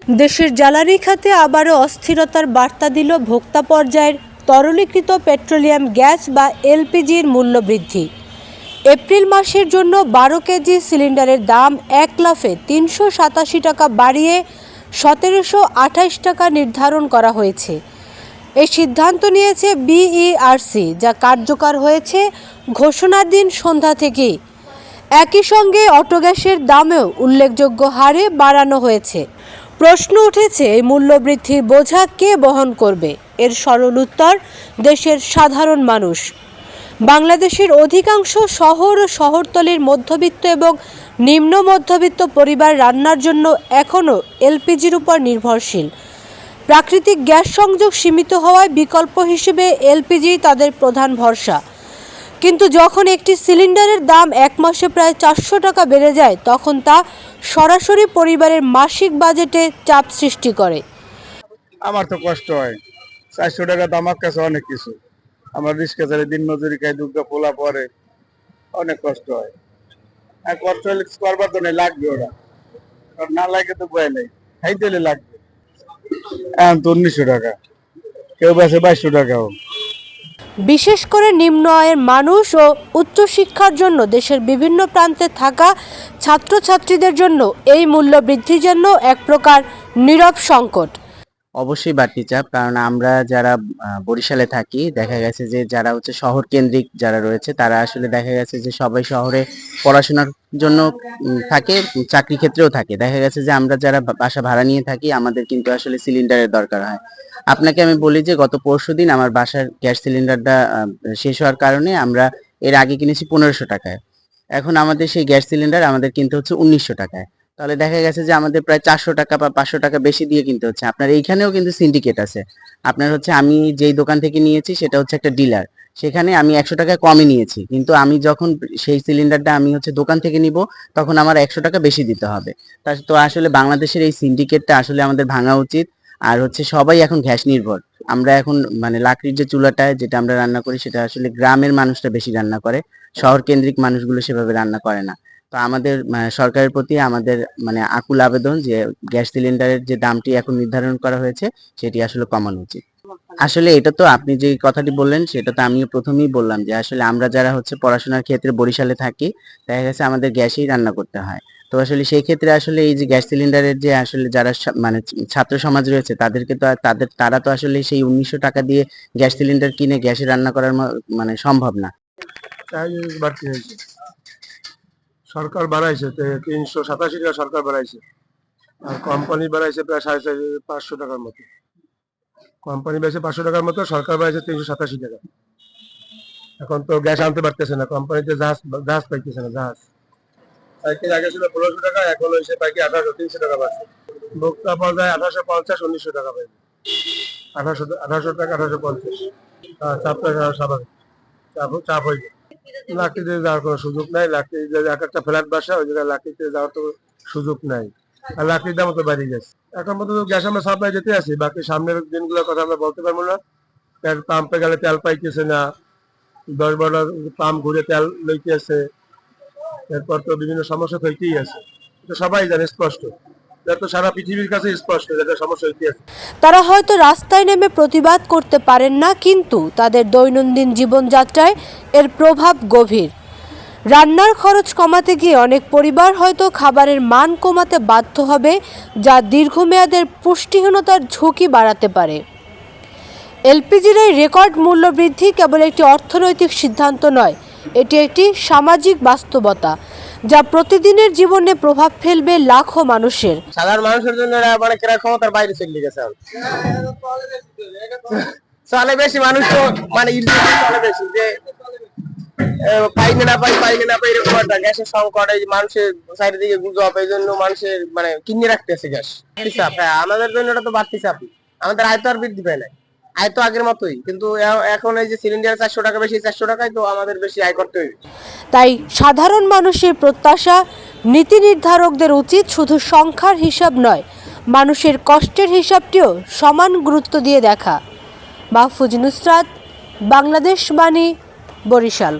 দেশের জ্বালানি খাতে আবারও অস্থিরতার বার্তা দিল ভোক্তা পর্যায়ের তরলীকৃত পেট্রোলিয়াম গ্যাস বা এলপিজির মূল্য বৃদ্ধি। এপ্রিল মাসের জন্য 12 কেজি সিলিন্ডারের দাম এক লাফে 387 টাকা বাড়িয়ে 1728 টাকা নির্ধারণ করা হয়েছে। এই সিদ্ধান্ত নিয়েছে বিইআরসি, যা কার্যকর হয়েছে ঘোষণার দিন সন্ধ্যা থেকেই। একই সঙ্গে অটোগ্যাসের দামেও উল্লেখযোগ্য হারে বাড়ানো হয়েছে। প্রশ্ন উঠেছে, এই মূল্যবৃদ্ধির বোঝা কে বহন করবে? এর সরল উত্তর, দেশের সাধারণ মানুষ। বাংলাদেশের অধিকাংশ শহর ও শহরতলির মধ্যবিত্ত এবং নিম্ন মধ্যবিত্ত পরিবার রান্নার জন্য এখনও এলপিজির উপর নির্ভরশীল। প্রাকৃতিক গ্যাস সংযোগ সীমিত হওয়ায় বিকল্প হিসেবে এলপিজি তাদের প্রধান ভরসা। কিন্তু যখন একটি সিলিন্ডারের দাম এক মাসে প্রায় 400 টাকা বেড়ে যায়, তখন তা সরাসরি পরিবারের মাসিক বাজেটে চাপ সৃষ্টি করে। আমার তো কষ্ট হয়, 400 টাকা দাম আমার কাছে অনেক কিছু। আমার রিক্সা চালে দিন মজুরি খাই, দুর্গা পোলা পরে অনেক কষ্ট হয়। আর কষ্ট হলে করবার তো নেই, লাগবে ওরা, না লাগে তো বয়ে নেই, খাইতে হলে লাগবে। এখন তো 1900 টাকা, কেউ বেছে 2200 টাকাও। বিশেষ করে নিম্ন আয়ের মানুষ ও উচ্চশিক্ষার জন্য দেশের বিভিন্ন প্রান্তে থাকা ছাত্রছাত্রীদের জন্য এই মূল্য বৃদ্ধি যেন এক প্রকার নীরব সংকট। অবশ্যই বাড়তি চাপ, কারণ আমরা যারা বরিশালে থাকি, দেখা গেছে যে যারা হচ্ছে শহর কেন্দ্রিক যারা রয়েছে, তারা আসলে দেখা গেছে যে সবাই শহরে পড়াশোনার জন্য থাকে, চাকরি ক্ষেত্রেও থাকে। দেখা গেছে যে আমরা যারা বাসা ভাড়া নিয়ে থাকি, আমাদের কিন্তু আসলে সিলিন্ডারের দরকার হয়। আপনাকে আমি বলি যে গত পরশুদিন আমার বাসার গ্যাস সিলিন্ডারটা শেষ হওয়ার কারণে আমরা এর আগে কিনেছি 1500 টাকায়। এখন আমাদের সেই গ্যাস সিলিন্ডার আমাদের কিনতে হচ্ছে 1900 টাকায়। তাহলে দেখা গেছে যে আমাদের প্রায় 400 টাকা বা 500 টাকা বেশি দিয়ে কিনতে হচ্ছে। আপনার এইখানেও কিন্তু সিন্ডিকেট আছে। আপনার হচ্ছে, আমি যেই দোকান থেকে নিয়েছি সেটা হচ্ছে একটা ডিলার, সেখানে আমি 100 টাকায় কমে নিয়েছি, কিন্তু আমি যখন সেই সিলিন্ডারটা আমি হচ্ছে দোকান থেকে নিব, তখন আমার 100 টাকা বেশি দিতে হবে। তো আসলে বাংলাদেশের এই সিন্ডিকেটটা আসলে আমাদের ভাঙা উচিত। আর হচ্ছে সবাই এখন গ্যাস নির্ভর। আমরা এখন মানে লাকড়ির যে চুলাটায় যেটা আমরা রান্না করি, সেটা আসলে গ্রামের মানুষরা বেশি রান্না করে, শহর কেন্দ্রিক মানুষগুলো সেভাবে রান্না করে না। তো আমাদের সরকারের প্রতি আমাদের মানে আকুল আবেদন যে গ্যাস সিলিন্ডারের যে দামটি এখন নির্ধারণ করা হয়েছে, সেটি আসলে কমানো উচিত। আসলে এটা তো আপনি যে কথাটি বললেন, সেটা তো আমিও প্রথমেই বললাম যে আসলে আমরা যারা হচ্ছে পড়াশোনার ক্ষেত্রে বরিশালে থাকি, দেখা গেছে আমাদের গ্যাসেই রান্না করতে হয়। তো আসলে সেই ক্ষেত্রে আসলে এই যে গ্যাস সিলিন্ডারের যে আসলে যারা মানে ছাত্র সমাজ রয়েছে, তাদেরকে তো তারা তো আসলে সেই 1900 টাকা দিয়ে গ্যাস সিলিন্ডার কিনে গ্যাসে রান্না করার মানে সম্ভব না। সরকার বাড়াইছে 387 টাকা, সরকার বাড়াইছে। আর কোম্পানি বাড়াইছে প্রায় 550 টাকার মতো। কোম্পানি বাড়াইছে 500 টাকার মতো, সরকার বাড়াইছে 387 টাকা। এখন তো গ্যাস আনতে পারতেছে না, কোম্পানিতে জাহাজ পাইতেছে না। জাহাজ সাইকেল আগে ছিল 1500 টাকা, এখন হয়েছে পাইকি 300 টাকা বাড়ছে। ভোক্তা পাওয়া যায় 1850, 1900 টাকা পাইবে। 1800 টাকা, 1850। চাপটা স্বাভাবিক, চাপ হয়ে যায়। লাকড়িতে যাওয়ার কোনো সুযোগ নাই। লাকড়ি এক একটা ফ্ল্যাট বাসা, ওই জায়গায় লাকড়িতে যাওয়ার তো সুযোগ নাই। আর লাকড়ির দাম তো বেড়ে গেছে। এখন পর্যন্ত গ্যাস আমরা সাপ্লাই যেতে আছি, বাকি সামনের দিনগুলোর কথা আমরা বলতে পারবো না। পাম্পে গেলে তেল পাইতেছে না, 10-12 পাম্প ঘুরে তেল লইতে আছে। এরপর তো বিভিন্ন সমস্যা হইতেই আছে, এটা সবাই জানে, স্পষ্ট। তো সারা পৃথিবীর কাছে স্পষ্ট যেটা সমস্যা হইতে আছে। তারা হয়তো রাস্তায় নেমে প্রতিবাদ করতে পারেন না, কিন্তু তাদের দৈনন্দিন জীবনযাত্রায় এর প্রভাব গভীর। রান্নার খরচ কমাতে গিয়ে অনেক পরিবার হয়তো খাবারের মান কমাতে বাধ্য হবে, যা দীর্ঘমেয়াদের পুষ্টিহীনতার ঝুঁকি বাড়াতে পারে। এলপিজির এই রেকর্ড মূল্য বৃদ্ধি কেবল একটি অর্থনৈতিক সিদ্ধান্ত নয়, এটি একটি সামাজিক বাস্তবতা যা প্রতিদিনের জীবনে প্রভাব ফেলবে লাখো মানুষের। সাধারণ মানুষের জন্য মানে ক্রয় ক্ষমতার বাইরে চলে গেছে। চলে বেশি মানুষ তো মানে চলে বেশি, যে পাইলে না পাই এরকম একটা গ্যাসের সংকট, এই মানুষের চারিদিকে গুজব, এই জন্য মানুষের মানে কিনে রাখতেছে গ্যাস। আমাদের জন্য এটা তো বাড়তি চাপ। আমাদের আয় তো আর বৃদ্ধি পায় না, আয় তো আগের মতোই, কিন্তু এখন এই যে সিলিন্ডার 400 টাকা বেশি, 400 টাকায় তো আমাদের বেশি আয় করতে হবে। তাই সাধারণ মানুষের প্রত্যাশা, নীতি নির্ধারকদের উচিত শুধু সংখ্যার হিসাব নয়, মানুষের কষ্টের হিসাবটিও সমান গুরুত্ব দিয়ে দেখা। মাহফুজ নুসরাত, বাংলাদেশ বাণী, বরিশাল।